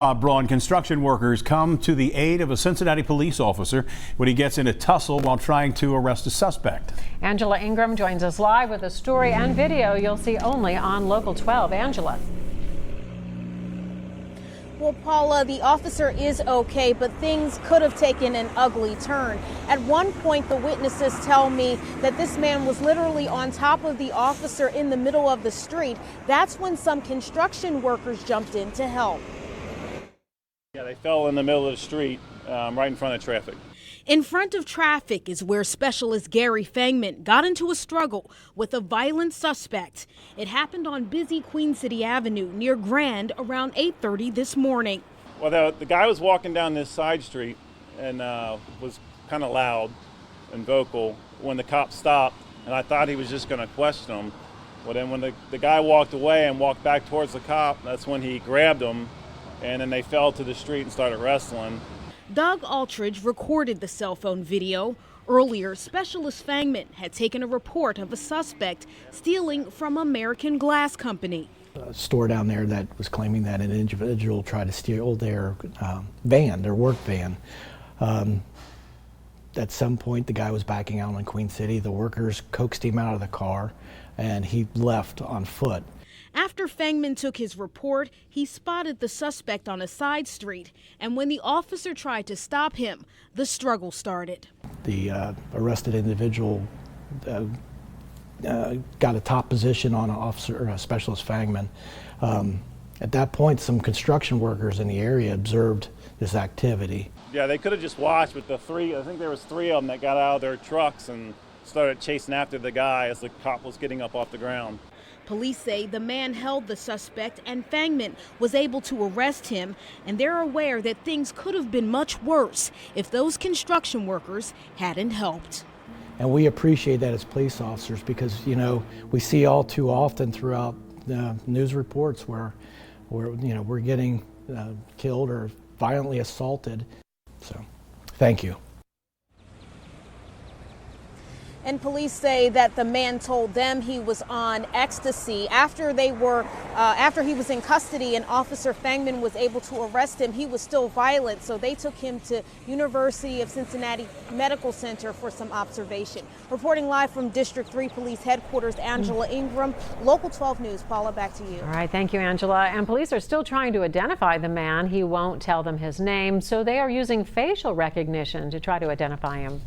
Braun, construction workers come to the aid of a Cincinnati police officer when he gets in a tussle while trying to arrest a suspect. Angela Ingram joins us live with a story and video you'll see only on Local 12. Angela. Well, Paula, the officer is okay, but things could have taken an ugly turn. At one point, the witnesses tell me that this man was literally on top of the officer in the middle of the street. That's when some construction workers jumped in to help. Yeah, they fell in the middle of the street, right in front of traffic. In front of traffic is where Specialist Gary Fangman got into a struggle with a violent suspect. It happened on busy Queen City Avenue near Grand around 8:30 this morning. Well, the guy was walking down this side street and was kind of loud and vocal when the cop stopped, and I thought he was just going to question him. Well, then when the guy walked away and walked back towards the cop, that's when he grabbed him, and then they fell to the street and started wrestling. Doug Audretch recorded the cell phone video. Earlier, Specialist Fangman had taken a report of a suspect stealing from American Glass Company. A store down there that was claiming that an individual tried to steal their van, their work van. At some point, the guy was backing out in Queen City. The workers coaxed him out of the car, and he left on foot. After Fangman took his report, he spotted the suspect on a side street, and when the officer tried to stop him, the struggle started. The arrested individual got a top position on Specialist Fangman. At that point, some construction workers in the area observed this activity. Yeah, they could have just watched, but I think there was three of them that got out of their trucks and started chasing after the guy as the cop was getting up off the ground. Police say the man held the suspect and Fangman was able to arrest him, and they're aware that things could have been much worse if those construction workers hadn't helped. And we appreciate that as police officers because, you know, we see all too often throughout news reports where we're getting killed or violently assaulted. So, thank you. And police say that the man told them he was on ecstasy. After he was in custody and Officer Fangman was able to arrest him, he was still violent. So they took him to University of Cincinnati Medical Center for some observation. Reporting live from District 3 Police Headquarters, Angela Ingram, Local 12 News. Paula, back to you. All right, thank you, Angela. And police are still trying to identify the man. He won't tell them his name, so they are using facial recognition to try to identify him.